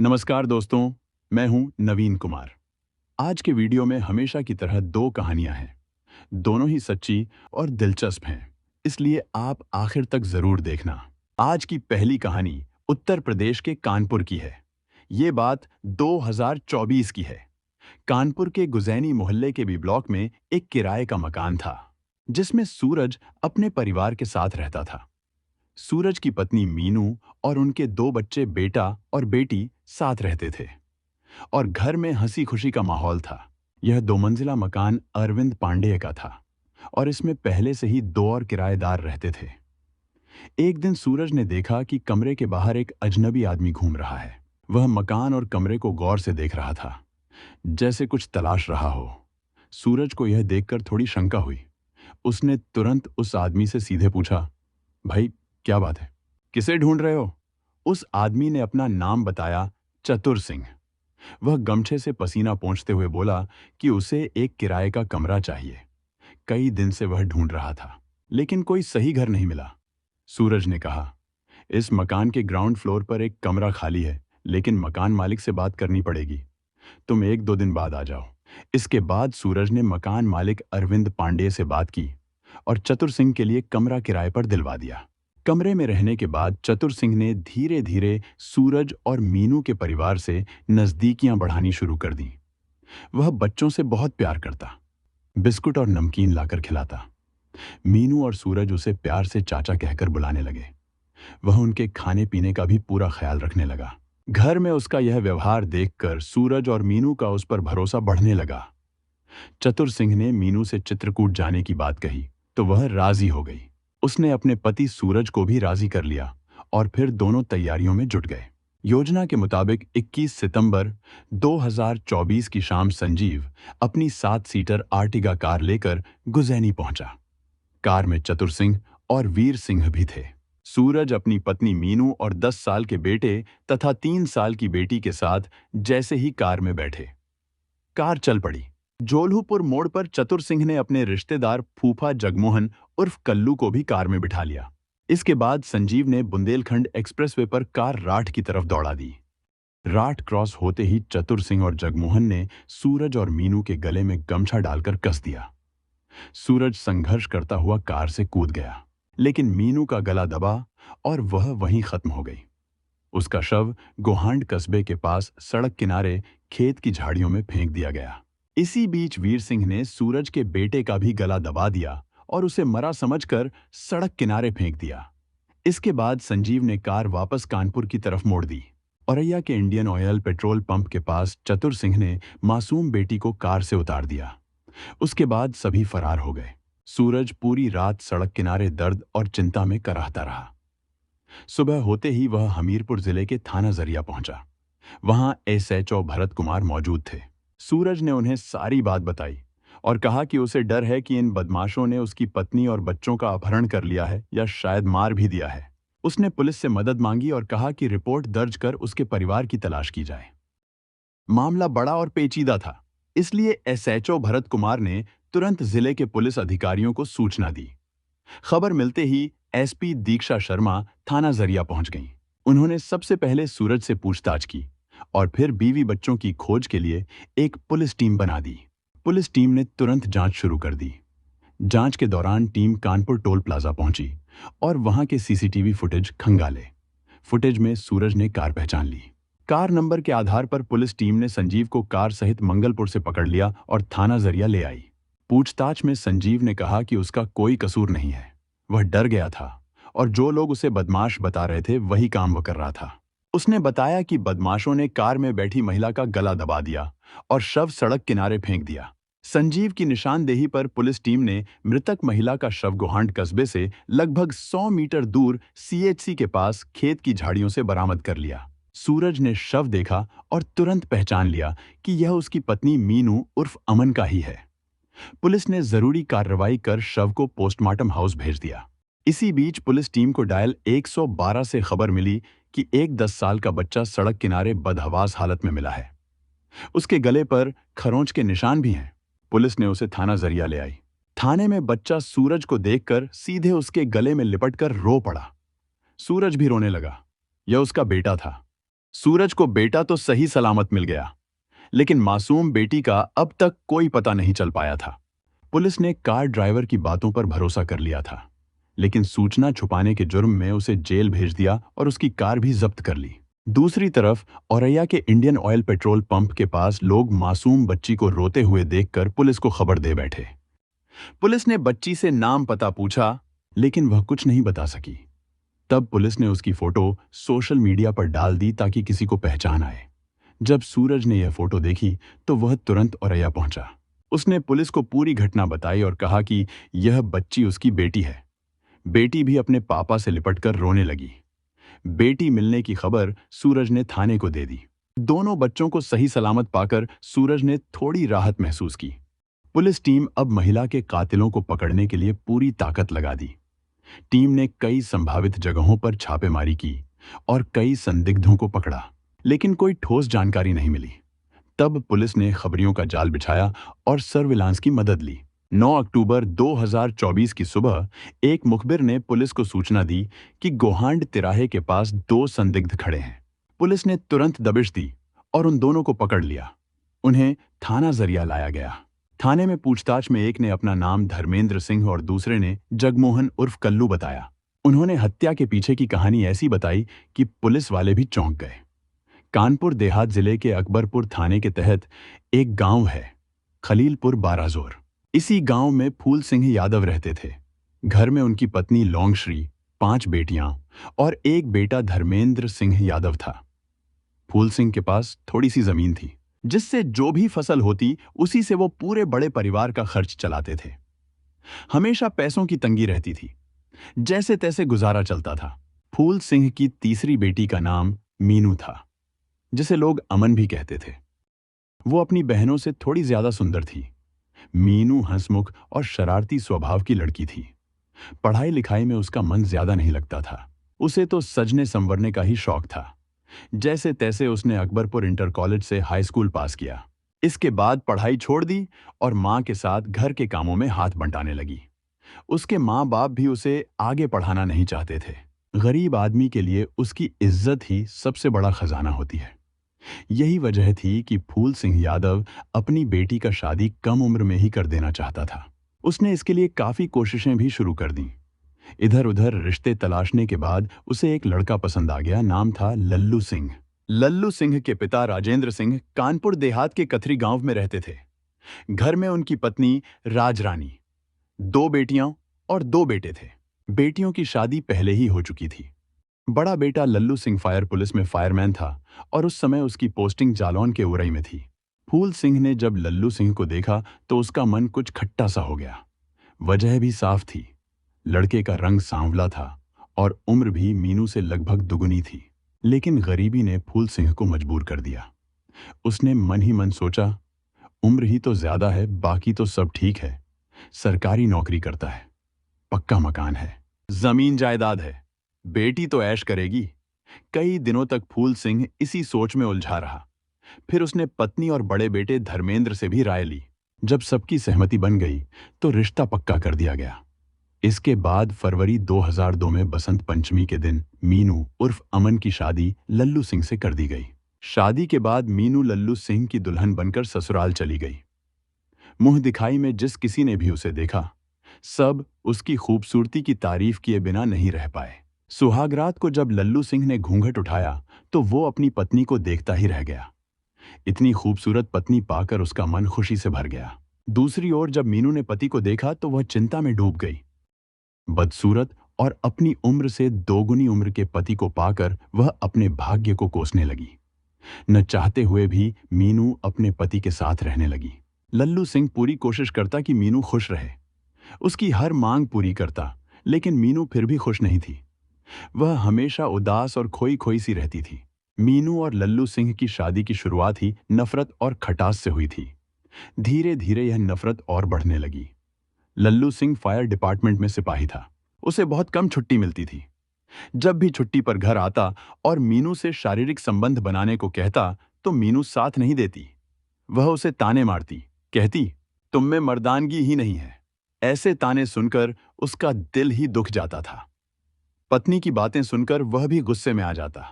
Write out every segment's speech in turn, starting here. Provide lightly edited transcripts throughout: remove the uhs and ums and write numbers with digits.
नमस्कार दोस्तों, मैं हूं नवीन कुमार। आज के वीडियो में हमेशा की तरह दो कहानियां हैं। दोनों ही सच्ची और दिलचस्प हैं, इसलिए आप आखिर तक जरूर देखना। आज की पहली कहानी उत्तर प्रदेश के कानपुर की है। ये बात 2024 की है। कानपुर के गुजैनी मोहल्ले के बी ब्लॉक में एक किराए का मकान था, जिसमें सूरज अपने परिवार के साथ रहता था। सूरज की पत्नी मीनू और उनके दो बच्चे बेटा और बेटी साथ रहते थे और घर में हंसी खुशी का माहौल था। यह दो मंजिला मकान अरविंद पांडेय का था और इसमें पहले से ही दो और किराएदार रहते थे। एक दिन सूरज ने देखा कि कमरे के बाहर एक अजनबी आदमी घूम रहा है। वह मकान और कमरे को गौर से देख रहा था, जैसे कुछ तलाश रहा हो। सूरज को यह देखकर थोड़ी शंका हुई। उसने तुरंत उस आदमी से सीधे पूछा, भाई, क्या बात है? किसे ढूंढ रहे हो? उस आदमी ने अपना नाम बताया, चतुर सिंह। वह गमछे से पसीना पोंछते हुए बोला कि उसे एक किराए का कमरा चाहिए। कई दिन से वह ढूंढ रहा था, लेकिन कोई सही घर नहीं मिला। सूरज ने कहा, इस मकान के ग्राउंड फ्लोर पर एक कमरा खाली है, लेकिन मकान मालिक से बात करनी पड़ेगी। तुम एक दो दिन बाद आ जाओ। इसके बाद सूरज ने मकान मालिक अरविंद पांडे से बात की और चतुर सिंह के लिए कमरा किराए पर दिलवा दिया। कमरे में रहने के बाद चतुर सिंह ने धीरे धीरे सूरज और मीनू के परिवार से नजदीकियां बढ़ानी शुरू कर दी। वह बच्चों से बहुत प्यार करता, बिस्कुट और नमकीन लाकर खिलाता। मीनू और सूरज उसे प्यार से चाचा कहकर बुलाने लगे। वह उनके खाने पीने का भी पूरा ख्याल रखने लगा। घर में उसका यह व्यवहार देखकर सूरज और मीनू का उस पर भरोसा बढ़ने लगा। चतुर सिंह ने मीनू से चित्रकूट जाने की बात कही तो वह राजी हो गई। उसने अपने पति सूरज को भी राजी कर लिया और फिर दोनों तैयारियों में जुट गए। योजना के मुताबिक 21 सितंबर 2024 की शाम संजीव अपनी 7 सीटर आर्टिगा कार लेकर गुजैनी पहुंचा। कार में चतुर सिंह और वीर सिंह भी थे। सूरज अपनी पत्नी मीनू और 10 साल के बेटे तथा 3 साल की बेटी के साथ जैसे ही कार में बैठे, कार चल पड़ी। जोल्हूपुर मोड़ पर चतुर सिंह ने अपने रिश्तेदार फूफा जगमोहन उर्फ कल्लू को भी कार में बिठा लिया। इसके बाद संजीव ने बुंदेलखंड एक्सप्रेसवे पर कार राठ की तरफ दौड़ा दी। राठ क्रॉस होते ही चतुर सिंह और जगमोहन ने सूरज और मीनू के गले में गमछा डालकर कस दिया। सूरज संघर्ष करता हुआ कार से कूद गया, लेकिन मीनू का गला दबा और वह वहीं खत्म हो गई। उसका शव गोहांड कस्बे के पास सड़क किनारे खेत की झाड़ियों में फेंक दिया गया। इसी बीच वीर सिंह ने सूरज के बेटे का भी गला दबा दिया और उसे मरा समझकर सड़क किनारे फेंक दिया। इसके बाद संजीव ने कार वापस कानपुर की तरफ मोड़ दी। औरैया के इंडियन ऑयल पेट्रोल पंप के पास चतुर सिंह ने मासूम बेटी को कार से उतार दिया। उसके बाद सभी फरार हो गए। सूरज पूरी रात सड़क किनारे दर्द और चिंता में कराहता रहा। सुबह होते ही वह हमीरपुर जिले के थाना जरिया पहुंचा। वहां एसएचओ भरत कुमार मौजूद थे। सूरज ने उन्हें सारी बात बताई और कहा कि उसे डर है कि इन बदमाशों ने उसकी पत्नी और बच्चों का अपहरण कर लिया है या शायद मार भी दिया है। उसने पुलिस से मदद मांगी और कहा कि रिपोर्ट दर्ज कर उसके परिवार की तलाश की जाए। मामला बड़ा और पेचीदा था, इसलिए एसएचओ भरत कुमार ने तुरंत जिले के पुलिस अधिकारियों को सूचना दी। खबर मिलते ही एसपी दीक्षा शर्मा थाना जरिया पहुंच गईं। उन्होंने सबसे पहले सूरज से पूछताछ की और फिर बीवी बच्चों की खोज के लिए एक पुलिस टीम बना दी। पुलिस टीम ने तुरंत जांच शुरू कर दी। जांच के दौरान टीम कानपुर टोल प्लाजा पहुंची और वहां के सीसीटीवी फुटेज खंगाले। फुटेज में सूरज ने कार पहचान ली। कार नंबर के आधार पर पुलिस टीम ने संजीव को कार सहित मंगलपुर से पकड़ लिया और थाना जरिया ले आई। पूछताछ में संजीव ने कहा कि उसका कोई कसूर नहीं है। वह डर गया था और जो लोग उसे बदमाश बता रहे थे वही काम वह कर रहा था। उसने बताया कि बदमाशों ने कार में बैठी महिला का गला दबा दिया और शव सड़क किनारे फेंक दिया। संजीव की निशानदेही पर पुलिस टीम ने मृतक महिला का शव गोहांड कस्बे से लगभग 100 मीटर दूर सीएचसी के पास खेत की झाड़ियों से बरामद कर लिया। सूरज ने शव देखा और तुरंत पहचान लिया कि यह उसकी पत्नी मीनू उर्फ अमन का ही है। पुलिस ने जरूरी कार्रवाई कर शव को पोस्टमार्टम हाउस भेज दिया। इसी बीच पुलिस टीम को डायल 112 से खबर मिली कि एक 10 साल का बच्चा सड़क किनारे बदहवास हालत में मिला है। उसके गले पर खरोंच के निशान भी हैं। पुलिस ने उसे थाना जरिया ले आई। थाने में बच्चा सूरज को देखकर सीधे उसके गले में लिपटकर रो पड़ा। सूरज भी रोने लगा। यह उसका बेटा था। सूरज को बेटा तो सही सलामत मिल गया, लेकिन मासूम बेटी का अब तक कोई पता नहीं चल पाया था। पुलिस ने कार ड्राइवर की बातों पर भरोसा कर लिया था, लेकिन सूचना छुपाने के जुर्म में उसे जेल भेज दिया और उसकी कार भी जब्त कर ली। दूसरी तरफ औरैया के इंडियन ऑयल पेट्रोल पंप के पास लोग मासूम बच्ची को रोते हुए देखकर पुलिस को खबर दे बैठे। पुलिस ने बच्ची से नाम पता पूछा, लेकिन वह कुछ नहीं बता सकी। तब पुलिस ने उसकी फोटो सोशल मीडिया पर डाल दी ताकि किसी को पहचान आए। जब सूरज ने यह फोटो देखी तो वह तुरंत औरैया पहुंचा। उसने पुलिस को पूरी घटना बताई और कहा कि यह बच्ची उसकी बेटी है। बेटी भी अपने पापा से लिपटकर रोने लगी। बेटी मिलने की खबर सूरज ने थाने को दे दी। दोनों बच्चों को सही सलामत पाकर सूरज ने थोड़ी राहत महसूस की। पुलिस टीम अब महिला के कातिलों को पकड़ने के लिए पूरी ताकत लगा दी। टीम ने कई संभावित जगहों पर छापेमारी की और कई संदिग्धों को पकड़ा, लेकिन कोई ठोस जानकारी नहीं मिली। तब पुलिस ने खबरियों का जाल बिछाया और सर्विलांस की मदद ली। 9 अक्टूबर 2024 की सुबह एक मुखबिर ने पुलिस को सूचना दी कि गोहांड तिराहे के पास 2 संदिग्ध खड़े हैं। पुलिस ने तुरंत दबिश दी और उन दोनों को पकड़ लिया। उन्हें थाना जरिया लाया गया। थाने में पूछताछ में एक ने अपना नाम धर्मेंद्र सिंह और दूसरे ने जगमोहन उर्फ कल्लू बताया। उन्होंने हत्या के पीछे की कहानी ऐसी बताई कि पुलिस वाले भी चौंक गए। कानपुर देहात जिले के अकबरपुर थाने के तहत एक गांव है, खलीलपुर बाराजोर। इसी गांव में फूल सिंह यादव रहते थे। घर में उनकी पत्नी लौंगश्री, 5 बेटियां और एक बेटा धर्मेंद्र सिंह यादव था। फूल सिंह के पास थोड़ी सी जमीन थी, जिससे जो भी फसल होती उसी से वो पूरे बड़े परिवार का खर्च चलाते थे। हमेशा पैसों की तंगी रहती थी, जैसे तैसे गुजारा चलता था। फूल सिंह की तीसरी बेटी का नाम मीनू था, जिसे लोग अमन भी कहते थे। वो अपनी बहनों से थोड़ी ज्यादा सुंदर थी। मीनू हंसमुख और शरारती स्वभाव की लड़की थी। पढ़ाई लिखाई में उसका मन ज्यादा नहीं लगता था। उसे तो सजने संवरने का ही शौक था। जैसे तैसे उसने अकबरपुर इंटर कॉलेज से हाई स्कूल पास किया। इसके बाद पढ़ाई छोड़ दी और माँ के साथ घर के कामों में हाथ बंटाने लगी। उसके माँ बाप भी उसे आगे पढ़ाना नहीं चाहते थे। गरीब आदमी के लिए उसकी इज्जत ही सबसे बड़ा खजाना होती है। यही वजह थी कि फूल सिंह यादव अपनी बेटी का शादी कम उम्र में ही कर देना चाहता था। उसने इसके लिए काफी कोशिशें भी शुरू कर दी। इधर उधर रिश्ते तलाशने के बाद उसे एक लड़का पसंद आ गया। नाम था लल्लू सिंह। लल्लू सिंह के पिता राजेंद्र सिंह कानपुर देहात के कथरी गांव में रहते थे। घर में उनकी पत्नी राजरानी, 2 बेटियां और 2 बेटे थे। बेटियों की शादी पहले ही हो चुकी थी। बड़ा बेटा लल्लू सिंह फायर पुलिस में फायरमैन था और उस समय उसकी पोस्टिंग जालौन के उरई में थी। फूल सिंह ने जब लल्लू सिंह को देखा तो उसका मन कुछ खट्टा सा हो गया। वजह भी साफ थी। लड़के का रंग सांवला था और उम्र भी मीनू से लगभग दुगुनी थी। लेकिन गरीबी ने फूल सिंह को मजबूर कर दिया। उसने मन ही मन सोचा, उम्र ही तो ज्यादा है, बाकी तो सब ठीक है। सरकारी नौकरी करता है, पक्का मकान है, जमीन जायदाद है, बेटी तो ऐश करेगी। कई दिनों तक फूल सिंह इसी सोच में उलझा रहा। फिर उसने पत्नी और बड़े बेटे धर्मेंद्र से भी राय ली। जब सबकी सहमति बन गई तो रिश्ता पक्का कर दिया गया। इसके बाद फरवरी 2002 में बसंत पंचमी के दिन मीनू उर्फ अमन की शादी लल्लू सिंह से कर दी गई। शादी के बाद मीनू लल्लू सिंह की दुल्हन बनकर ससुराल चली गई। मुंह दिखाई में जिस किसी ने भी उसे देखा, सब उसकी खूबसूरती की तारीफ किए बिना नहीं रह पाए। सुहागरात को जब लल्लू सिंह ने घूंघट उठाया तो वो अपनी पत्नी को देखता ही रह गया। इतनी खूबसूरत पत्नी पाकर उसका मन खुशी से भर गया। दूसरी ओर जब मीनू ने पति को देखा तो वह चिंता में डूब गई। बदसूरत और अपनी उम्र से दोगुनी उम्र के पति को पाकर वह अपने भाग्य को कोसने लगी। न चाहते हुए भी मीनू अपने पति के साथ रहने लगी। लल्लू सिंह पूरी कोशिश करता कि मीनू खुश रहे, उसकी हर मांग पूरी करता, लेकिन मीनू फिर भी खुश नहीं थी। वह हमेशा उदास और खोई खोई सी रहती थी। मीनू और लल्लू सिंह की शादी की शुरुआत ही नफरत और खटास से हुई थी। धीरे धीरे यह नफरत और बढ़ने लगी। लल्लू सिंह फायर डिपार्टमेंट में सिपाही था। उसे बहुत कम छुट्टी मिलती थी। जब भी छुट्टी पर घर आता और मीनू से शारीरिक संबंध बनाने को कहता तो मीनू साथ नहीं देती। वह उसे ताने मारती, कहती, तुम में मर्दानगी ही नहीं है। ऐसे ताने सुनकर उसका दिल ही दुख जाता था। पत्नी की बातें सुनकर वह भी गुस्से में आ जाता।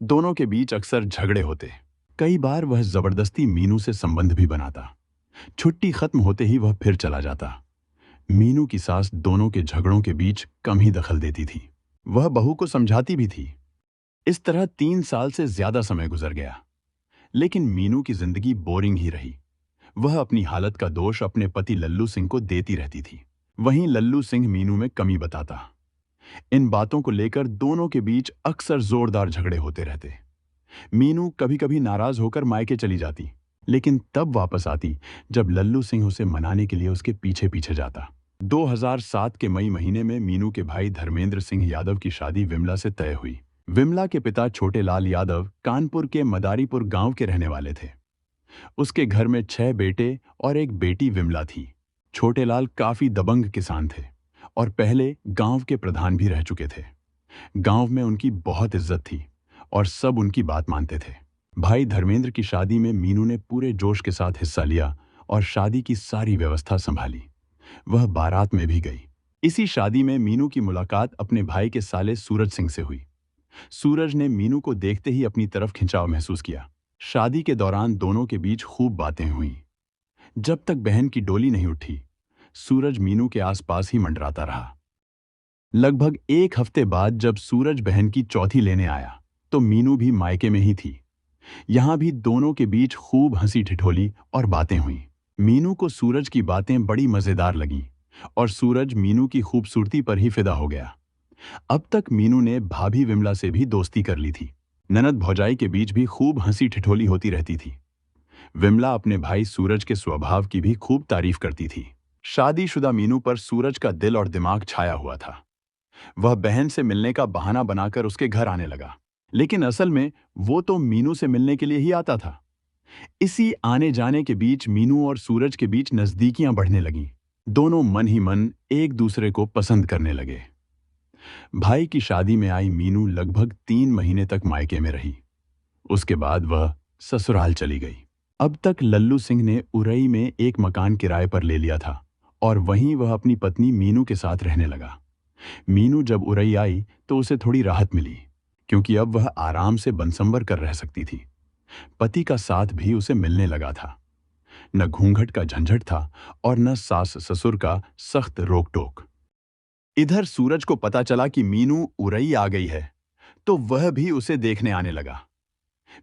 दोनों के बीच अक्सर झगड़े होते। कई बार वह जबरदस्ती मीनू से संबंध भी बनाता। छुट्टी खत्म होते ही वह फिर चला जाता। मीनू की सास दोनों के झगड़ों के बीच कम ही दखल देती थी। वह बहू को समझाती भी थी। इस तरह 3 साल से ज्यादा समय गुजर गया, लेकिन मीनू की जिंदगी बोरिंग ही रही। वह अपनी हालत का दोष अपने पति लल्लू सिंह को देती रहती थी। वहीं लल्लू सिंह मीनू में कमी बताता। इन बातों को लेकर दोनों के बीच अक्सर जोरदार झगड़े होते रहते। मीनू कभी कभी नाराज होकर मायके चली जाती, लेकिन तब वापस आती जब लल्लू सिंह उसे मनाने के लिए उसके पीछे पीछे जाता। 2007 के मई महीने में मीनू के भाई धर्मेंद्र सिंह यादव की शादी विमला से तय हुई। विमला के पिता छोटे लाल यादव कानपुर के मदारीपुर गांव के रहने वाले थे। उसके घर में 6 बेटे और एक बेटी विमला थी। छोटे लाल काफी दबंग किसान थे और पहले गांव के प्रधान भी रह चुके थे। गांव में उनकी बहुत इज्जत थी और सब उनकी बात मानते थे। भाई धर्मेंद्र की शादी में मीनू ने पूरे जोश के साथ हिस्सा लिया और शादी की सारी व्यवस्था संभाली। वह बारात में भी गई। इसी शादी में मीनू की मुलाकात अपने भाई के साले सूरज सिंह से हुई। सूरज ने मीनू को देखते ही अपनी तरफ खिंचाव महसूस किया। शादी के दौरान दोनों के बीच खूब बातें हुईं। जब तक बहन की डोली नहीं उठी, सूरज मीनू के आसपास ही मंडराता रहा। लगभग 1 हफ्ते बाद जब सूरज बहन की चौथी लेने आया, तो मीनू भी मायके में ही थी। यहां भी दोनों के बीच खूब हंसी ठिठोली और बातें हुईं। मीनू को सूरज की बातें बड़ी मजेदार लगीं और सूरज मीनू की खूबसूरती पर ही फिदा हो गया। अब तक मीनू ने भाभी विमला से भी दोस्ती कर ली थी। ननद भौजाई के बीच भी खूब हंसी ठिठोली होती रहती थी। विमला अपने भाई सूरज के स्वभाव की भी खूब तारीफ करती थी। शादीशुदा मीनू पर सूरज का दिल और दिमाग छाया हुआ था। वह बहन से मिलने का बहाना बनाकर उसके घर आने लगा, लेकिन असल में वो तो मीनू से मिलने के लिए ही आता था। इसी आने जाने के बीच मीनू और सूरज के बीच नजदीकियां बढ़ने लगीं। दोनों मन ही मन एक दूसरे को पसंद करने लगे। भाई की शादी में आई मीनू लगभग 3 महीने तक मायके में रही। उसके बाद वह ससुराल चली गई। अब तक लल्लू सिंह ने उरई में एक मकान किराए पर ले लिया था और वहीं वह अपनी पत्नी मीनू के साथ रहने लगा। मीनू जब उरई आई तो उसे थोड़ी राहत मिली, क्योंकि अब वह आराम से बनसंबर कर रह सकती थी। पति का साथ भी उसे मिलने लगा था। न घूंघट का झंझट था और न सास ससुर का सख्त रोक टोक। इधर सूरज को पता चला कि मीनू उरई आ गई है, तो वह भी उसे देखने आने लगा।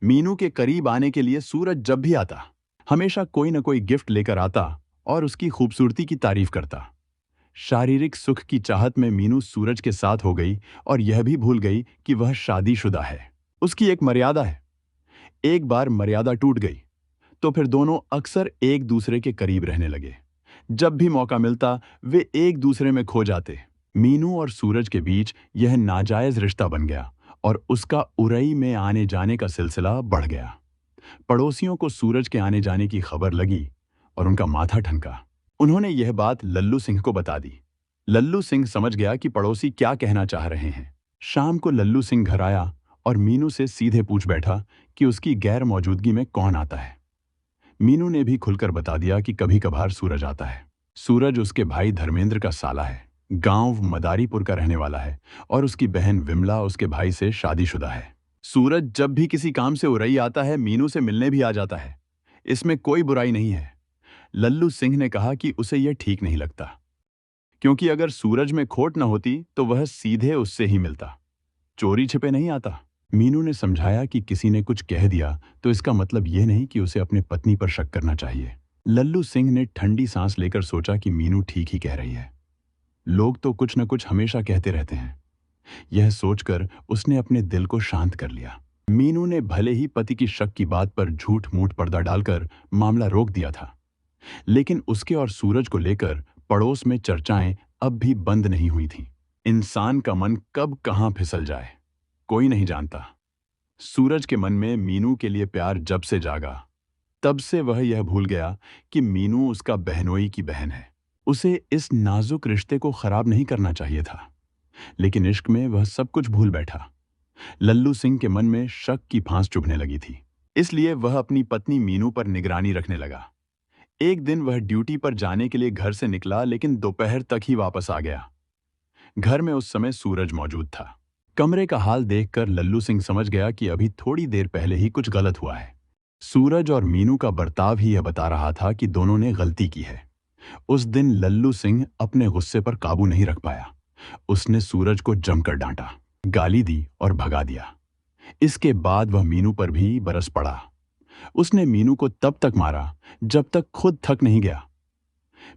मीनू के करीब आने के लिए सूरज जब भी आता, हमेशा कोई न कोई गिफ्ट लेकर आता और उसकी खूबसूरती की तारीफ करता। शारीरिक सुख की चाहत में मीनू सूरज के साथ हो गई और यह भी भूल गई कि वह शादीशुदा है। उसकी एक मर्यादा है। एक बार मर्यादा टूट गई तो फिर दोनों अक्सर एक दूसरे के करीब रहने लगे। जब भी मौका मिलता वे एक दूसरे में खो जाते। मीनू और सूरज के बीच यह नाजायज रिश्ता बन गया और उसका उरई में आने जाने का सिलसिला बढ़ गया। पड़ोसियों को सूरज के आने जाने की खबर लगी और उनका माथा ठनका। उन्होंने यह बात लल्लू सिंह को बता दी। लल्लू सिंह समझ गया कि पड़ोसी क्या कहना चाह रहे हैं। शाम को लल्लू सिंह घर आया और मीनू से सीधे पूछ बैठा कि उसकी गैर मौजूदगी में कौन आता है। मीनू ने भी खुलकर बता दिया कि कभी कभार सूरज आता है। सूरज उसके भाई धर्मेंद्र का साला है, गांव मदारीपुर का रहने वाला है और उसकी बहन विमला उसके भाई से शादीशुदा है। सूरज जब भी किसी काम से उरई आता है, मीनू से मिलने भी आ जाता है। इसमें कोई बुराई नहीं है। लल्लू सिंह ने कहा कि उसे यह ठीक नहीं लगता, क्योंकि अगर सूरज में खोट न होती तो वह सीधे उससे ही मिलता, चोरी छिपे नहीं आता। मीनू ने समझाया कि किसी ने कुछ कह दिया तो इसका मतलब यह नहीं कि उसे अपने पत्नी पर शक करना चाहिए। लल्लू सिंह ने ठंडी सांस लेकर सोचा कि मीनू ठीक ही कह रही है। लोग तो कुछ न कुछ हमेशा कहते रहते हैं। यह सोचकर उसने अपने दिल को शांत कर लिया। मीनू ने भले ही पति की शक की बात पर झूठ मूठ पर्दा डालकर मामला रोक दिया था, लेकिन उसके और सूरज को लेकर पड़ोस में चर्चाएं अब भी बंद नहीं हुई थीं। इंसान का मन कब कहां फिसल जाए, कोई नहीं जानता। सूरज के मन में मीनू के लिए प्यार जब से जागा, तब से वह यह भूल गया कि मीनू उसका बहनोई की बहन है। उसे इस नाजुक रिश्ते को खराब नहीं करना चाहिए था, लेकिन इश्क में वह सब कुछ भूल बैठा। लल्लू सिंह के मन में शक की फांस चुभने लगी थी, इसलिए वह अपनी पत्नी मीनू पर निगरानी रखने लगा। एक दिन वह ड्यूटी पर जाने के लिए घर से निकला, लेकिन दोपहर तक ही वापस आ गया। घर में उस समय सूरज मौजूद था। कमरे का हाल देखकर लल्लू सिंह समझ गया कि अभी थोड़ी देर पहले ही कुछ गलत हुआ है। सूरज और मीनू का बर्ताव ही यह बता रहा था कि दोनों ने गलती की है। उस दिन लल्लू सिंह अपने गुस्से पर काबू नहीं रख पाया। उसने सूरज को जमकर डांटा, गाली दी और भगा दिया। इसके बाद वह मीनू पर भी बरस पड़ा। उसने मीनू को तब तक मारा जब तक खुद थक नहीं गया।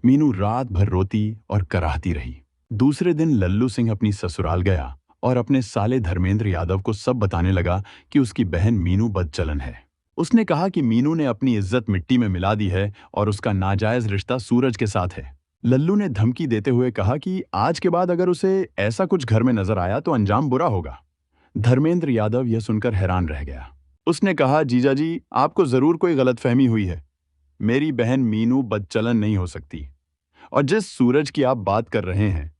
मीनू रात भर रोती और कराहती रही। दूसरे दिन लल्लू सिंह अपनी ससुराल गया और अपने साले धर्मेंद्र यादव को सब बताने लगा कि उसकी बहन मीनू बदचलन है। उसने कहा कि मीनू ने अपनी इज्जत मिट्टी में मिला दी है और उसका नाजायज रिश्ता सूरज के साथ है। लल्लू ने धमकी देते हुए कहा कि आज के बाद अगर उसे ऐसा कुछ घर में नजर आया तो अंजाम बुरा होगा। धर्मेंद्र यादव यह सुनकर हैरान रह गया। उसने कहा, जीजा जी, आपको जरूर कोई गलतफहमी हुई है। मेरी बहन मीनू बदचलन नहीं हो सकती, और जिस सूरज की आप बात कर रहे हैं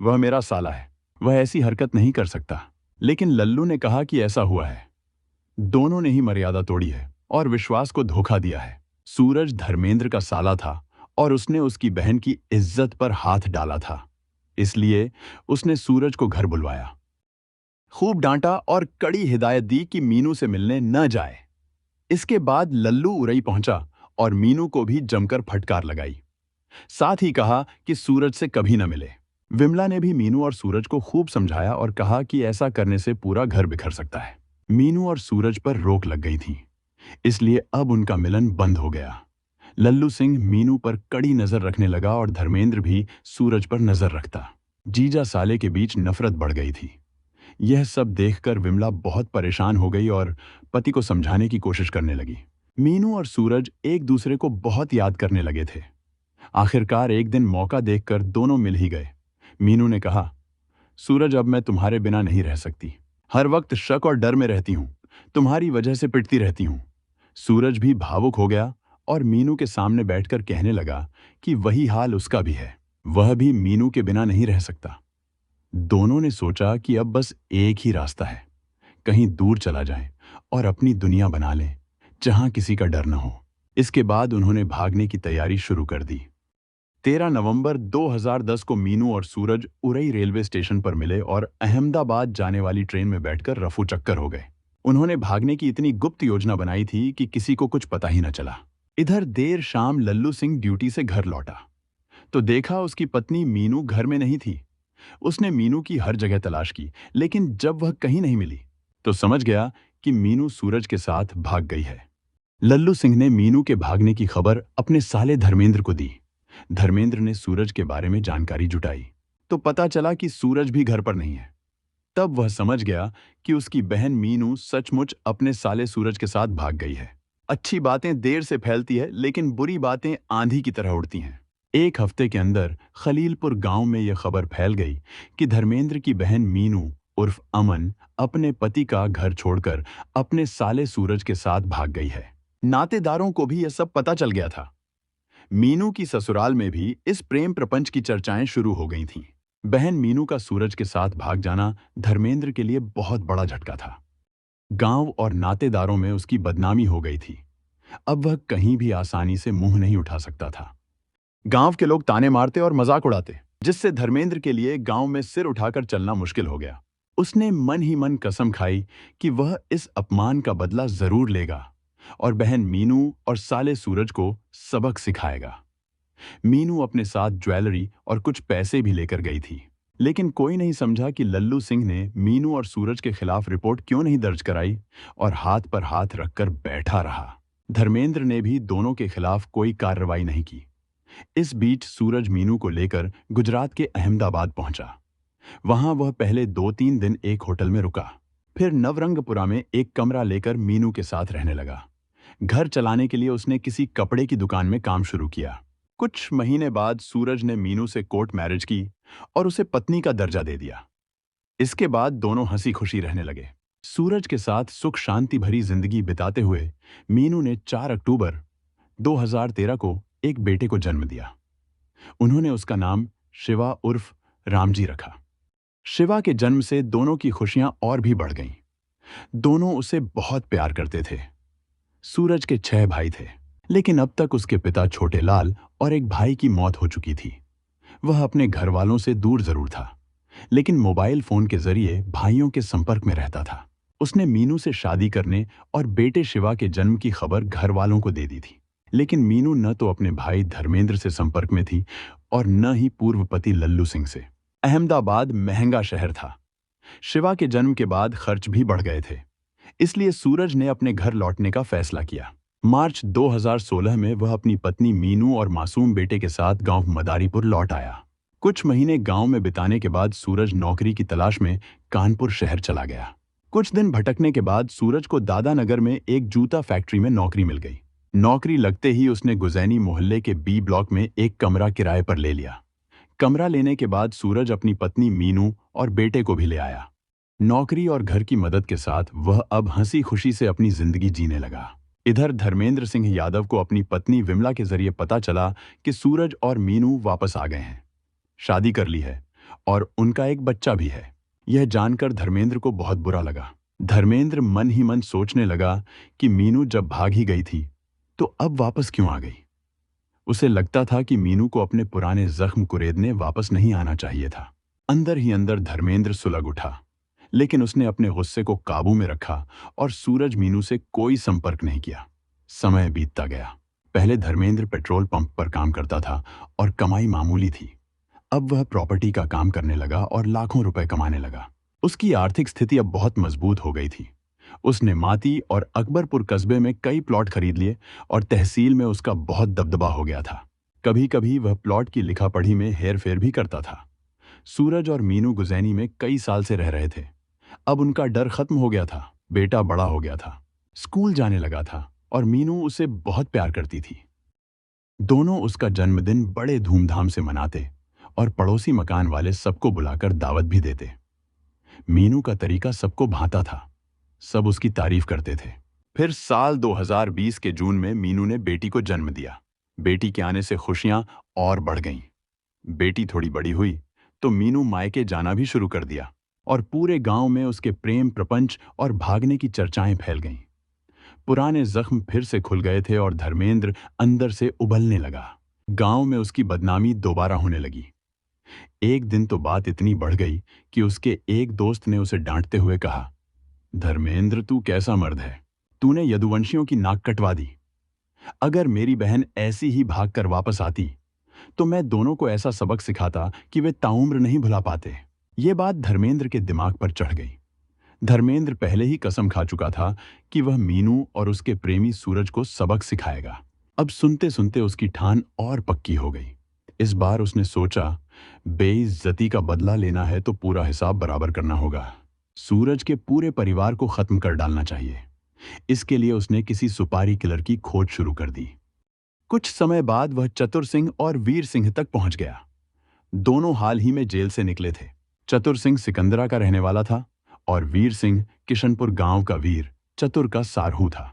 वह मेरा साला है। वह ऐसी हरकत नहीं कर सकता। लेकिन लल्लू ने कहा कि ऐसा हुआ है। दोनों ने ही मर्यादा तोड़ी है और विश्वास को धोखा दिया है। सूरज धर्मेंद्र का साला था और उसने उसकी बहन की इज्जत पर हाथ डाला था। इसलिए उसने सूरज को घर बुलवाया, खूब डांटा और कड़ी हिदायत दी कि मीनू से मिलने न जाए। इसके बाद लल्लू उरई पहुंचा और मीनू को भी जमकर फटकार लगाई। साथ ही कहा कि सूरज से कभी न मिले। विमला ने भी मीनू और सूरज को खूब समझाया और कहा कि ऐसा करने से पूरा घर बिखर सकता है। मीनू और सूरज पर रोक लग गई थी, इसलिए अब उनका मिलन बंद हो गया। लल्लू सिंह मीनू पर कड़ी नजर रखने लगा और धर्मेंद्र भी सूरज पर नजर रखता। जीजा साले के बीच नफरत बढ़ गई थी। यह सब देखकर विमला बहुत परेशान हो गई और पति को समझाने की कोशिश करने लगी। मीनू और सूरज एक दूसरे को बहुत याद करने लगे थे। आखिरकार एक दिन मौका देखकर दोनों मिल ही गए। मीनू ने कहा, सूरज, अब मैं तुम्हारे बिना नहीं रह सकती। हर वक्त शक और डर में रहती हूँ। तुम्हारी वजह से पिटती रहती हूँ। सूरज भी भावुक हो गया और मीनू के सामने बैठकर कहने लगा कि वही हाल उसका भी है। वह भी मीनू के बिना नहीं रह सकता। दोनों ने सोचा कि अब बस एक ही रास्ता है, कहीं दूर चला जाए और अपनी दुनिया बना लें, जहां किसी का डर न हो। इसके बाद उन्होंने भागने की तैयारी शुरू कर दी। 13 नवंबर 2010 को मीनू और सूरज उरई रेलवे स्टेशन पर मिले और अहमदाबाद जाने वाली ट्रेन में बैठकर रफू चक्कर हो गए। उन्होंने भागने की इतनी गुप्त योजना बनाई थी कि किसी को कुछ पता ही न चला। इधर देर शाम लल्लू सिंह ड्यूटी से घर लौटा तो देखा उसकी पत्नी मीनू घर में नहीं थी। उसने मीनू की हर जगह तलाश की, लेकिन जब वह कहीं नहीं मिली तो समझ गया कि मीनू सूरज के साथ भाग गई है। लल्लू सिंह ने मीनू के भागने की खबर अपने साले धर्मेंद्र को दी। धर्मेंद्र ने सूरज के बारे में जानकारी जुटाई तो पता चला कि सूरज भी घर पर नहीं है। तब वह समझ गया कि उसकी बहन मीनू सचमुच अपने साले सूरज के साथ भाग गई है। अच्छी बातें देर से फैलती है, लेकिन बुरी बातें आंधी की तरह उड़ती हैं। एक हफ्ते के अंदर खलीलपुर गांव में यह खबर फैल गई कि धर्मेंद्र की बहन मीनू उर्फ अमन अपने पति का घर छोड़कर अपने साले सूरज के साथ भाग गई है। नातेदारों को भी यह सब पता चल गया था। मीनू की ससुराल में भी इस प्रेम प्रपंच की चर्चाएं शुरू हो गई थीं। बहन मीनू का सूरज के साथ भाग जाना धर्मेंद्र के लिए बहुत बड़ा झटका था। गांव और नातेदारों में उसकी बदनामी हो गई थी। अब वह कहीं भी आसानी से मुंह नहीं उठा सकता था। गांव के लोग ताने मारते और मजाक उड़ाते, जिससे धर्मेंद्र के लिए गांव में सिर उठाकर चलना मुश्किल हो गया। उसने मन ही मन कसम खाई कि वह इस अपमान का बदला जरूर लेगा और बहन मीनू और साले सूरज को सबक सिखाएगा। मीनू अपने साथ ज्वेलरी और कुछ पैसे भी लेकर गई थी, लेकिन कोई नहीं समझा कि लल्लू सिंह ने मीनू और सूरज के खिलाफ रिपोर्ट क्यों नहीं दर्ज कराई और हाथ पर हाथ रखकर बैठा रहा। धर्मेंद्र ने भी दोनों के खिलाफ कोई कार्रवाई नहीं की। इस बीच सूरज मीनू को लेकर गुजरात के अहमदाबाद पहुंचा। वहां वह पहले 2-3 दिन एक होटल में रुका, फिर नवरंगपुरा में एक कमरा लेकर मीनू के साथ रहने लगा। घर चलाने के लिए उसने किसी कपड़े की दुकान में काम शुरू किया। कुछ महीने बाद सूरज ने मीनू से कोर्ट मैरिज की और उसे पत्नी का दर्जा दे दिया। इसके बाद दोनों हंसी खुशी रहने लगे। सूरज के साथ सुख शांति भरी जिंदगी बिताते हुए मीनू ने 4 अक्टूबर 2013 को एक बेटे को जन्म दिया। उन्होंने उसका नाम शिवा उर्फ रामजी रखा। शिवा के जन्म से दोनों की खुशियां और भी बढ़ गईं। दोनों उसे बहुत प्यार करते थे। सूरज के 6 भाई थे, लेकिन अब तक उसके पिता छोटे लाल और एक भाई की मौत हो चुकी थी। वह अपने घर वालों से दूर जरूर था, लेकिन मोबाइल फोन के जरिए भाइयों के संपर्क में रहता था। उसने मीनू से शादी करने और बेटे शिवा के जन्म की खबर घर वालों को दे दी थी। लेकिन मीनू न तो अपने भाई धर्मेंद्र से संपर्क में थी और न ही पूर्व पति लल्लू सिंह से। अहमदाबाद महंगा शहर था। शिवा के जन्म के बाद खर्च भी बढ़ गए थे। इसलिए सूरज ने अपने घर लौटने का फैसला किया। मार्च 2016 में वह अपनी पत्नी मीनू और मासूम बेटे के साथ गांव मदारीपुर लौट आया। कुछ महीने गांव में बिताने के बाद सूरज नौकरी की तलाश में कानपुर शहर चला गया। कुछ दिन भटकने के बाद सूरज को दादानगर में एक जूता फैक्ट्री में नौकरी मिल गई। नौकरी लगते ही उसने गुजैनी मोहल्ले के बी ब्लॉक में एक कमरा किराए पर ले लिया। कमरा लेने के बाद सूरज अपनी पत्नी मीनू और बेटे को भी ले आया। नौकरी और घर की मदद के साथ वह अब हंसी खुशी से अपनी जिंदगी जीने लगा। इधर धर्मेंद्र सिंह यादव को अपनी पत्नी विमला के जरिए पता चला कि सूरज और मीनू वापस आ गए हैं, शादी कर ली है और उनका एक बच्चा भी है। यह जानकर धर्मेंद्र को बहुत बुरा लगा। धर्मेंद्र मन ही मन सोचने लगा कि मीनू जब भाग ही गई थी तो अब वापस क्यों आ गई। उसे लगता था कि मीनू को अपने पुराने जख्म कुरेदने वापस नहीं आना चाहिए था। अंदर ही अंदर धर्मेंद्र सुलग उठा, लेकिन उसने अपने गुस्से को काबू में रखा और सूरज मीनू से कोई संपर्क नहीं किया। समय बीतता गया। पहले धर्मेंद्र पेट्रोल पंप पर काम करता था और कमाई मामूली थी। अब वह प्रॉपर्टी का काम करने लगा और लाखों रुपए कमाने लगा। उसकी आर्थिक स्थिति अब बहुत मजबूत हो गई थी। उसने माती और अकबरपुर कस्बे में कई प्लॉट खरीद लिए और तहसील में उसका बहुत दबदबा हो गया था। कभी कभी वह प्लॉट की लिखा पढ़ी में हेरफेर भी करता था। सूरज और मीनू गुजैनी में कई साल से रह रहे थे। अब उनका डर खत्म हो गया था। बेटा बड़ा हो गया था, स्कूल जाने लगा था और मीनू उसे बहुत प्यार करती थी। दोनों उसका जन्मदिन बड़े धूमधाम से मनाते और पड़ोसी मकान वाले सबको बुलाकर दावत भी देते। मीनू का तरीका सबको भाता था। सब उसकी तारीफ करते थे। फिर साल 2020 के जून में मीनू ने बेटी को जन्म दिया। बेटी के आने से खुशियां और बढ़ गईं। बेटी थोड़ी बड़ी हुई तो मीनू मायके जाना भी शुरू कर दिया और पूरे गांव में उसके प्रेम प्रपंच और भागने की चर्चाएं फैल गईं। पुराने जख्म फिर से खुल गए थे और धर्मेंद्र अंदर से उबलने लगा। गांव में उसकी बदनामी दोबारा होने लगी। एक दिन तो बात इतनी बढ़ गई कि उसके एक दोस्त ने उसे डांटते हुए कहा, धर्मेंद्र तू कैसा मर्द है, तूने यदुवंशियों की नाक कटवा दी। अगर मेरी बहन ऐसी ही भागकर वापस आती तो मैं दोनों को ऐसा सबक सिखाता कि वे ताउम्र नहीं भुला पाते। ये बात धर्मेंद्र के दिमाग पर चढ़ गई। धर्मेंद्र पहले ही कसम खा चुका था कि वह मीनू और उसके प्रेमी सूरज को सबक सिखाएगा। अब सुनते सुनते उसकी ठान और पक्की हो गई। इस बार उसने सोचा, बेइज्जती का बदला लेना है तो पूरा हिसाब बराबर करना होगा। सूरज के पूरे परिवार को खत्म कर डालना चाहिए। इसके लिए उसने किसी सुपारी किलर की खोज शुरू कर दी। कुछ समय बाद वह चतुर सिंह और वीर सिंह तक पहुंच गया। दोनों हाल ही में जेल से निकले थे। चतुर सिंह सिकंदरा का रहने वाला था और वीर सिंह किशनपुर गांव का वीर चतुर का सारहू था।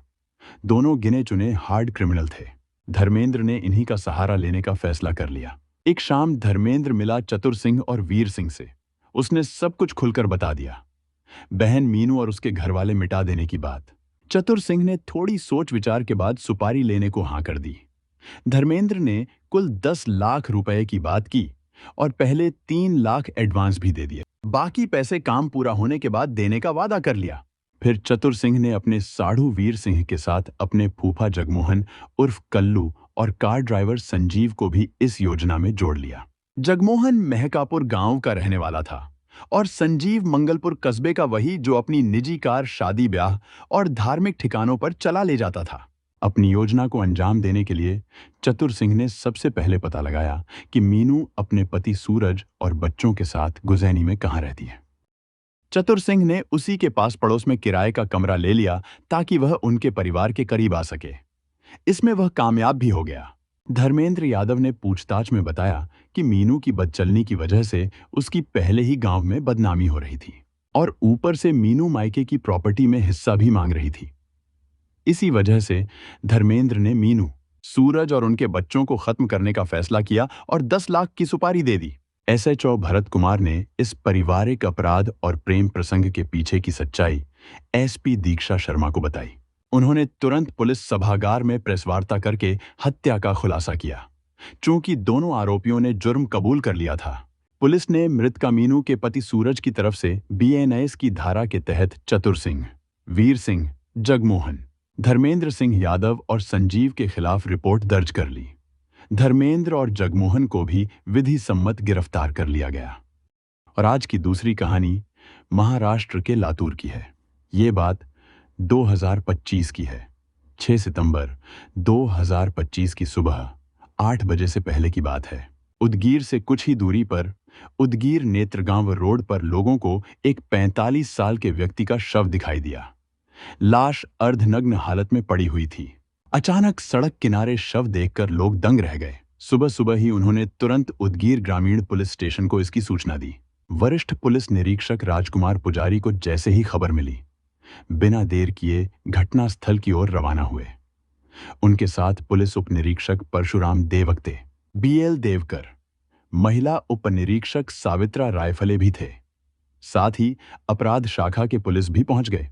दोनों गिने चुने हार्ड क्रिमिनल थे। धर्मेंद्र ने इन्हीं का सहारा लेने का फैसला कर लिया। एक शाम धर्मेंद्र मिला चतुर सिंह और वीर सिंह से। उसने सब कुछ खुलकर बता दिया, बहन मीनू और उसके घरवाले मिटा देने की बात। चतुर सिंह ने थोड़ी सोच विचार के बाद सुपारी लेने को हाँ कर दी। धर्मेंद्र ने कुल 10 लाख रुपए की बात की और पहले 3 लाख एडवांस भी दे दिए। बाकी पैसे काम पूरा होने के बाद देने का वादा कर लिया। फिर चतुर सिंह ने अपने साढ़ू वीर सिंह के साथ अपने फूफा जगमोहन उर्फ कल्लू और कार ड्राइवर संजीव को भी इस योजना में जोड़ लिया। जगमोहन महकापुर गांव का रहने वाला था और संजीव मंगलपुर कस्बे का वही जो अपनी निजी कार शादी ब्याह और धार्मिक ठिकानों पर चला ले जाता था। अपनी योजना को अंजाम देने के लिए चतुर सिंह ने सबसे पहले पता लगाया कि मीनू अपने पति सूरज और बच्चों के साथ गुजैनी में कहाँ रहती है। चतुर सिंह ने उसी के पास पड़ोस में किराए का कमरा ले लिया ताकि वह उनके परिवार के करीब आ सके। इसमें वह कामयाब भी हो गया। धर्मेंद्र यादव ने पूछताछ में बताया कि मीनू की बदचलनी की वजह से उसकी पहले ही गांव में बदनामी हो रही थी और ऊपर से मीनू मायके की प्रॉपर्टी में हिस्सा भी मांग रही थी। इसी वजह से धर्मेंद्र ने मीनू, सूरज और उनके बच्चों को खत्म करने का फैसला किया और 10 लाख की सुपारी दे दी। एसएचओ भरत कुमार ने इस पारिवारिक अपराध और प्रेम प्रसंग के पीछे की सच्चाई एसपी दीक्षा शर्मा को बताई। उन्होंने तुरंत पुलिस सभागार में प्रेस वार्ता करके हत्या का खुलासा किया। चूंकि दोनों आरोपियों ने जुर्म कबूल कर लिया था, पुलिस ने मृतका मीनू के पति सूरज की तरफ से बीएनएस की धारा के तहत चतुर सिंह, वीर सिंह, जगमोहन, धर्मेंद्र सिंह यादव और संजीव के खिलाफ रिपोर्ट दर्ज कर ली। धर्मेंद्र और जगमोहन को भी विधि सम्मत गिरफ्तार कर लिया गया। और आज की दूसरी कहानी महाराष्ट्र के लातूर की है। ये बात 2025 की है। 6 सितंबर 2025 की सुबह 8 बजे से पहले की बात है। उदगीर से कुछ ही दूरी पर उदगीर नेत्रगांव रोड पर लोगों को एक 45 साल के व्यक्ति का शव दिखाई दिया। लाश अर्धनग्न हालत में पड़ी हुई थी। अचानक सड़क किनारे शव देखकर लोग दंग रह गए। सुबह सुबह ही उन्होंने तुरंत उदगीर ग्रामीण पुलिस स्टेशन को इसकी सूचना दी। वरिष्ठ पुलिस निरीक्षक राजकुमार पुजारी को जैसे ही खबर मिली, बिना देर किए घटनास्थल की ओर रवाना हुए। उनके साथ पुलिस उप निरीक्षक परशुराम देवक्ते, बीएल देवकर, महिला उप निरीक्षक सावित्रा रायफले भी थे। साथ ही अपराध शाखा के पुलिस भी पहुंच गए।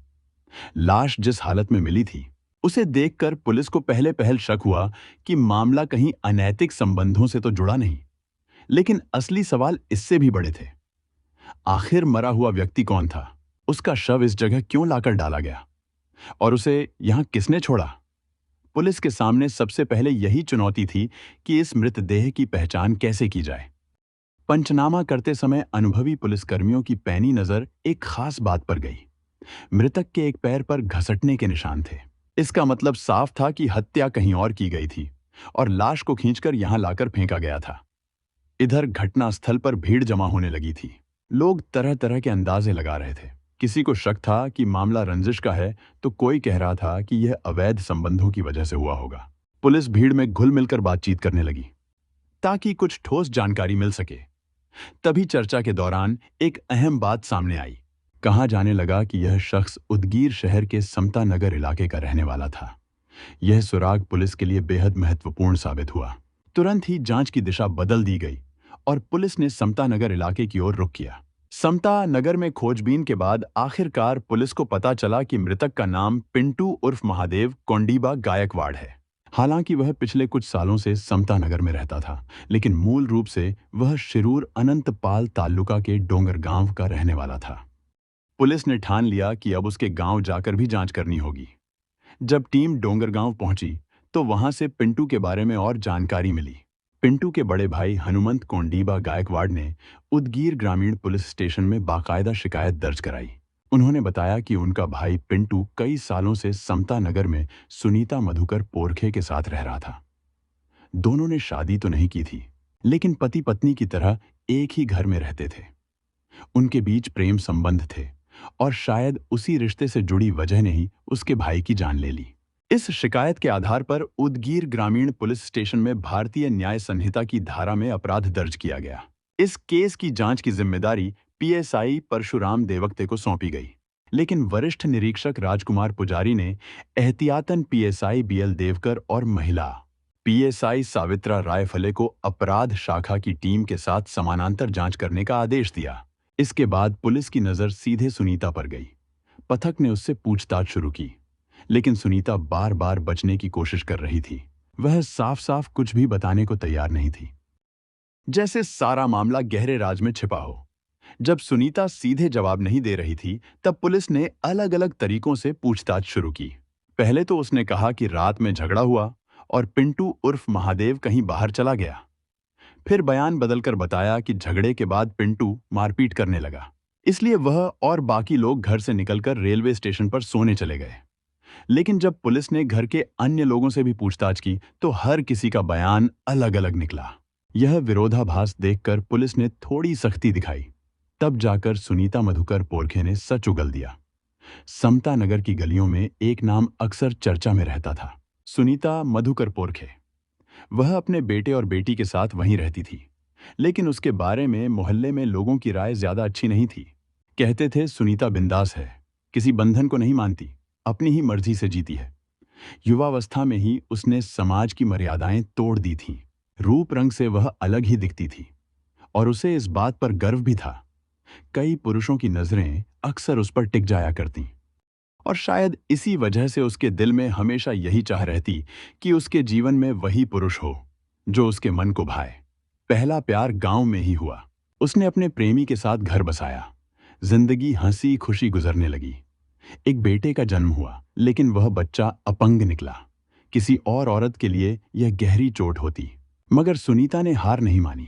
लाश जिस हालत में मिली थी, उसे देखकर पुलिस को पहले शक हुआ कि मामला कहीं अनैतिक संबंधों से तो जुड़ा नहीं। लेकिन असली सवाल इससे भी बड़े थे। आखिर मरा हुआ व्यक्ति कौन था? उसका शव इस जगह क्यों लाकर डाला गया? और उसे यहां किसने छोड़ा? पुलिस के सामने सबसे पहले यही चुनौती थी कि इस मृतदेह की पहचान कैसे की जाए। पंचनामा करते समय अनुभवी पुलिसकर्मियों की पैनी नजर एक खास बात पर गई। मृतक के एक पैर पर घसटने के निशान थे। इसका मतलब साफ था कि हत्या कहीं और की गई थी और लाश को खींचकर यहां लाकर फेंका गया था। इधर घटनास्थल पर भीड़ जमा होने लगी थी। लोग तरह तरह के अंदाजे लगा रहे थे। किसी को शक था कि मामला रंजिश का है, तो कोई कह रहा था कि यह अवैध संबंधों की वजह से हुआ होगा। पुलिस भीड़ में घुल मिलकर बातचीत करने लगी ताकि कुछ ठोस जानकारी मिल सके। तभी चर्चा के दौरान एक अहम बात सामने आई। कहा जाने लगा कि यह शख्स उदगीर शहर के समता नगर इलाके का रहने वाला था। यह सुराग पुलिस के लिए बेहद महत्वपूर्ण साबित हुआ। तुरंत ही जांच की दिशा बदल दी गई और पुलिस ने समता नगर इलाके की ओर रुख किया। समता नगर में खोजबीन के बाद आखिरकार पुलिस को पता चला कि मृतक का नाम पिंटू उर्फ महादेव कोंडीबा गायकवाड़ है। हालांकि वह पिछले कुछ सालों से समता नगर में रहता था, लेकिन मूल रूप से वह शिरूर अनंतपाल तालुका के डोंगरगांव का रहने वाला था। पुलिस ने ठान लिया कि अब उसके गांव जाकर भी जांच करनी होगी। जब टीम डोंगरगांव पहुंची तो वहां से पिंटू के बारे में और जानकारी मिली। पिंटू के बड़े भाई हनुमंत कोंडीबा गायकवाड़ ने उदगीर ग्रामीण पुलिस स्टेशन में बाकायदा शिकायत दर्ज कराई। उन्होंने बताया कि उनका भाई पिंटू कई सालों से समता नगर में सुनीता मधुकर पोरखे के साथ रह रहा था। दोनों ने शादी तो नहीं की थी, लेकिन पति पत्नी की तरह एक ही घर में रहते थे। उनके बीच प्रेम संबंध थे और शायद उसी रिश्ते से जुड़ी वजह ने ही उसके भाई की जान ले ली। इस शिकायत के आधार पर उदगीर ग्रामीण पुलिस स्टेशन में भारतीय न्याय संहिता की धारा में अपराध दर्ज किया गया। इस केस की जांच की जिम्मेदारी पीएसआई परशुराम देवक्ते को सौंपी गई, लेकिन वरिष्ठ निरीक्षक राजकुमार पुजारी ने एहतियातन पीएसआई बीएल देवकर और महिला पीएसआई सावित्रा रायफले को अपराध शाखा की टीम के साथ समानांतर जांच करने का आदेश दिया। इसके बाद पुलिस की नजर सीधे सुनीता पर गई। पथक ने उससे पूछताछ शुरू की, लेकिन सुनीता बार बार बचने की कोशिश कर रही थी। वह साफ साफ कुछ भी बताने को तैयार नहीं थी, जैसे सारा मामला गहरे राज में छिपा हो। जब सुनीता सीधे जवाब नहीं दे रही थी, तब पुलिस ने अलग अलग तरीकों से पूछताछ शुरू की। पहले तो उसने कहा कि रात में झगड़ा हुआ और पिंटू उर्फ महादेव कहीं बाहर चला गया। फिर बयान बदलकर बताया कि झगड़े के बाद पिंटू मारपीट करने लगा, इसलिए वह और बाकी लोग घर से निकलकर रेलवे स्टेशन पर सोने चले गए। लेकिन जब पुलिस ने घर के अन्य लोगों से भी पूछताछ की तो हर किसी का बयान अलग अलग निकला। यह विरोधाभास देखकर पुलिस ने थोड़ी सख्ती दिखाई। तब जाकर सुनीता मधुकर पोरखे ने सच उगल दिया। समता नगर की गलियों में एक नाम अक्सर चर्चा में रहता था, सुनीता मधुकर पोरखे। वह अपने बेटे और बेटी के साथ वहीं रहती थी, लेकिन उसके बारे में मोहल्ले में लोगों की राय ज्यादा अच्छी नहीं थी। कहते थे सुनीता बिंदास है, किसी बंधन को नहीं मानती, अपनी ही मर्जी से जीती है। युवावस्था में ही उसने समाज की मर्यादाएं तोड़ दी थीं। रूप रंग से वह अलग ही दिखती थी और उसे इस बात पर गर्व भी था। कई पुरुषों की नजरें अक्सर उस पर टिक जाया करती और शायद इसी वजह से उसके दिल में हमेशा यही चाह रहती कि उसके जीवन में वही पुरुष हो जो उसके मन को भाए। पहला प्यार गांव में ही हुआ। उसने अपने प्रेमी के साथ घर बसाया। जिंदगी हंसी खुशी गुजरने लगी। एक बेटे का जन्म हुआ, लेकिन वह बच्चा अपंग निकला। किसी और औरत के लिए यह गहरी चोट होती। मगर सुनीता ने हार नहीं मानी।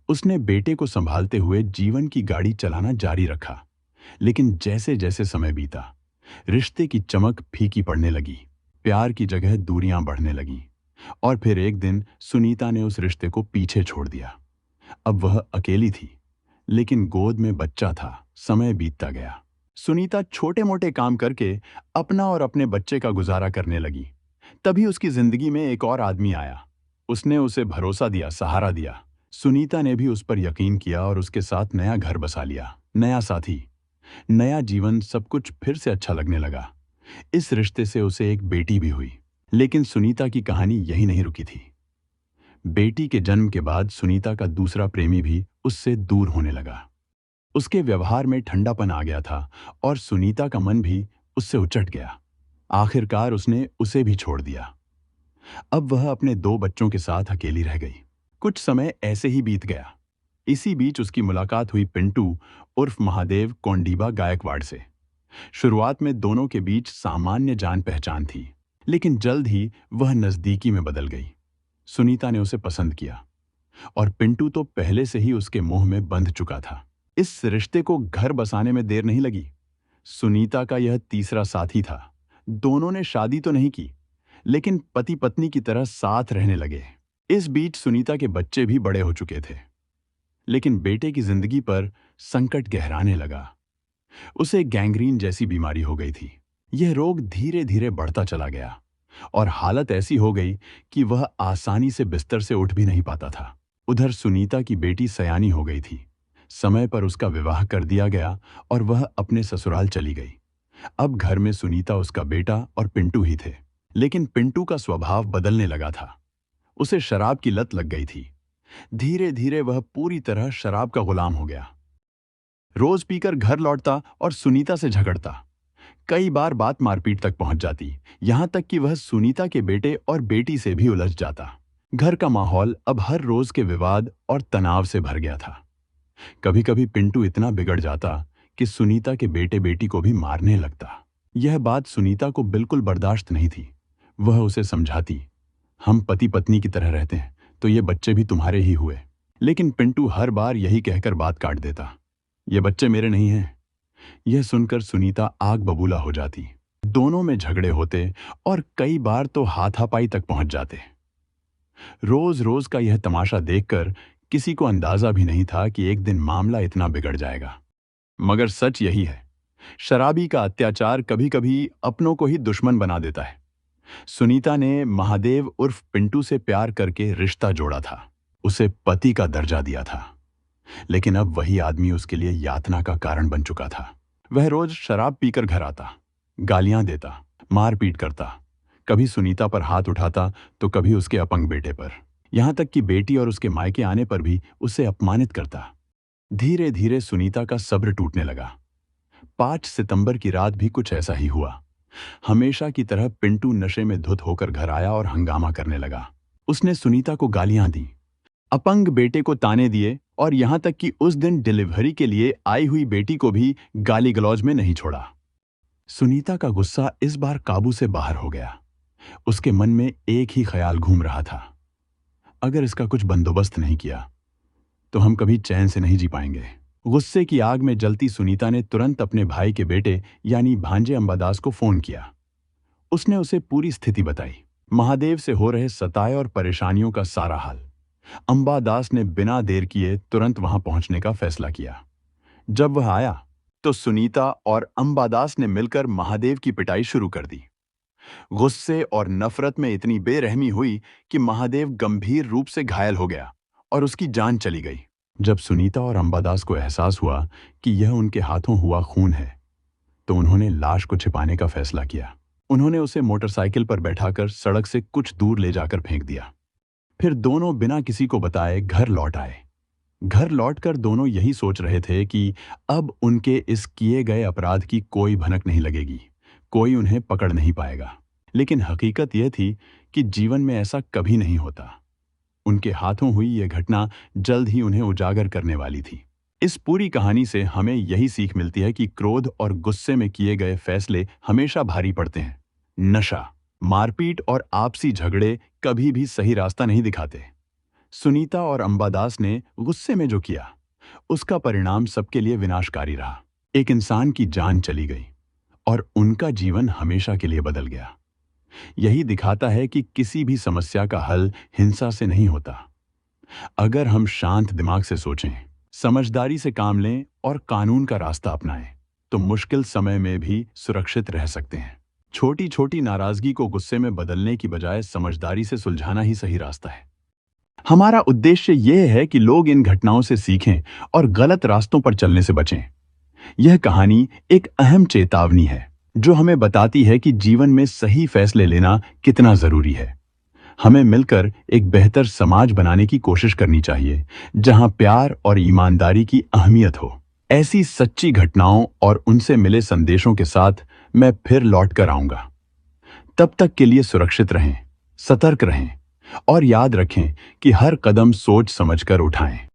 उसने बेटे को संभालते हुए जीवन की गाड़ी चलाना जारी रखा। लेकिन जैसे जैसे समय बीता, रिश्ते की चमक फीकी पड़ने लगी। प्यार की जगह दूरियां बढ़ने लगी। और फिर एक दिन सुनीता ने उस रिश्ते को पीछे छोड़ दिया। अब वह अकेली थी, लेकिन गोद में बच्चा था। समय बीतता गया। सुनीता छोटे मोटे काम करके अपना और अपने बच्चे का गुजारा करने लगी। तभी उसकी जिंदगी में एक और आदमी आया। उसने उसे भरोसा दिया, सहारा दिया। सुनीता ने भी उस पर यकीन किया और उसके साथ नया घर बसा लिया। नया साथी, नया जीवन, सब कुछ फिर से अच्छा लगने लगा। इस रिश्ते से उसे एक बेटी भी हुई। लेकिन सुनीता की कहानी यही नहीं रुकी थी। बेटी के जन्म के बाद सुनीता का दूसरा प्रेमी भी उससे दूर होने लगा। उसके व्यवहार में ठंडापन आ गया था और सुनीता का मन भी उससे उचट गया। आखिरकार उसने उसे भी छोड़ दिया। अब वह अपने 2 बच्चों के साथ अकेली रह गई। कुछ समय ऐसे ही बीत गया। इसी बीच उसकी मुलाकात हुई पिंटू उर्फ महादेव कोंडीबा गायकवाड़ से। शुरुआत में दोनों के बीच सामान्य जान पहचान थी, लेकिन जल्द ही वह नजदीकी में बदल गई। सुनीता ने उसे पसंद किया और पिंटू तो पहले से ही उसके मोह में बंध चुका था। इस रिश्ते को घर बसाने में देर नहीं लगी। सुनीता का यह तीसरा साथी था। दोनों ने शादी तो नहीं की, लेकिन पति पत्नी की तरह साथ रहने लगे। इस बीच सुनीता के बच्चे भी बड़े हो चुके थे, लेकिन बेटे की जिंदगी पर संकट गहराने लगा। उसे गैंग्रीन जैसी बीमारी हो गई थी। यह रोग धीरे धीरे बढ़ता चला गया और हालत ऐसी हो गई कि वह आसानी से बिस्तर से उठ भी नहीं पाता था। उधर सुनीता की बेटी सयानी हो गई थी। समय पर उसका विवाह कर दिया गया और वह अपने ससुराल चली गई। अब घर में सुनीता, उसका बेटा और पिंटू ही थे। लेकिन पिंटू का स्वभाव बदलने लगा था। उसे शराब की लत लग गई थी। धीरे धीरे वह पूरी तरह शराब का गुलाम हो गया। रोज पीकर घर लौटता और सुनीता से झगड़ता। कई बार बात मारपीट तक पहुंच जाती, यहां तक कि वह सुनीता के बेटे और बेटी से भी उलझ जाता। घर का माहौल अब हर रोज के विवाद और तनाव से भर गया था। कभी कभी पिंटू इतना बिगड़ जाता कि सुनीता के बेटे बेटी को भी मारने लगता। यह बात सुनीता को बिल्कुल बर्दाश्त नहीं थी। वह उसे समझाती, हम पति पत्नी की तरह रहते हैं, तो ये बच्चे भी तुम्हारे ही हुए। लेकिन पिंटू हर बार यही कहकर बात काट देता, ये बच्चे मेरे नहीं हैं। यह सुनकर सुनीता आग बबूला हो जाती। दोनों में झगड़े होते और कई बार तो हाथापाई तक पहुंच जाते। रोज रोज का यह तमाशा देखकर किसी को अंदाजा भी नहीं था कि एक दिन मामला इतना बिगड़ जाएगा। मगर सच यही है, शराबी का अत्याचार कभी कभी अपनों को ही दुश्मन बना देता है। सुनीता ने महादेव उर्फ पिंटू से प्यार करके रिश्ता जोड़ा था, उसे पति का दर्जा दिया था। लेकिन अब वही आदमी उसके लिए यातना का कारण बन चुका था। वह रोज शराब पीकर घर आता, गालियां देता, मारपीट करता। कभी सुनीता पर हाथ उठाता तो कभी उसके अपंग बेटे पर। यहां तक कि बेटी और उसके मायके आने पर भी उसे अपमानित करता। धीरे धीरे सुनीता का सब्र टूटने लगा। 5 सितंबर की रात भी कुछ ऐसा ही हुआ। हमेशा की तरह पिंटू नशे में धुत होकर घर आया और हंगामा करने लगा। उसने सुनीता को गालियां दी, अपंग बेटे को ताने दिए और यहां तक कि उस दिन डिलीवरी के लिए आई हुई बेटी को भी गाली गलौज में नहीं छोड़ा। सुनीता का गुस्सा इस बार काबू से बाहर हो गया। उसके मन में एक ही ख्याल घूम रहा था, अगर इसका कुछ बंदोबस्त नहीं किया तो हम कभी चैन से नहीं जी पाएंगे। गुस्से की आग में जलती सुनीता ने तुरंत अपने भाई के बेटे यानी भांजे अंबादास को फोन किया। उसने उसे पूरी स्थिति बताई, महादेव से हो रहे सताए और परेशानियों का सारा हाल। अंबादास ने बिना देर किए तुरंत वहां पहुंचने का फैसला किया। जब वह आया तो सुनीता और अंबादास ने मिलकर महादेव की पिटाई शुरू कर दी। गुस्से और नफरत में इतनी बेरहमी हुई कि महादेव गंभीर रूप से घायल हो गया और उसकी जान चली गई। जब सुनीता और अंबादास को एहसास हुआ कि यह उनके हाथों हुआ खून है, तो उन्होंने लाश को छिपाने का फैसला किया। उन्होंने उसे मोटरसाइकिल पर बैठाकर सड़क से कुछ दूर ले जाकर फेंक दिया। फिर दोनों बिना किसी को बताए घर लौट आए। घर लौटकर दोनों यही सोच रहे थे कि अब उनके इस किए गए अपराध की कोई भनक नहीं लगेगी, कोई उन्हें पकड़ नहीं पाएगा। लेकिन हकीकत यह थी कि जीवन में ऐसा कभी नहीं होता। उनके हाथों हुई यह घटना जल्द ही उन्हें उजागर करने वाली थी। इस पूरी कहानी से हमें यही सीख मिलती है कि क्रोध और गुस्से में किए गए फैसले हमेशा भारी पड़ते हैं। नशा, मारपीट और आपसी झगड़े कभी भी सही रास्ता नहीं दिखाते। सुनीता और अंबादास ने गुस्से में जो किया, उसका परिणाम सबके लिए विनाशकारी रहा। एक इंसान की जान चली गई और उनका जीवन हमेशा के लिए बदल गया। यही दिखाता है कि किसी भी समस्या का हल हिंसा से नहीं होता। अगर हम शांत दिमाग से सोचें, समझदारी से काम लें और कानून का रास्ता अपनाएं, तो मुश्किल समय में भी सुरक्षित रह सकते हैं। छोटी छोटी नाराजगी को गुस्से में बदलने की बजाय समझदारी से सुलझाना ही सही रास्ता है। हमारा उद्देश्य यह है कि लोग इन घटनाओं से सीखें और गलत रास्तों पर चलने से बचें। यह कहानी एक अहम चेतावनी है, जो हमें बताती है कि जीवन में सही फैसले लेना कितना जरूरी है। हमें मिलकर एक बेहतर समाज बनाने की कोशिश करनी चाहिए, जहां प्यार और ईमानदारी की अहमियत हो। ऐसी सच्ची घटनाओं और उनसे मिले संदेशों के साथ मैं फिर लौट कर आऊंगा। तब तक के लिए सुरक्षित रहें, सतर्क रहें और याद रखें कि हर कदम सोच समझकर उठाएं।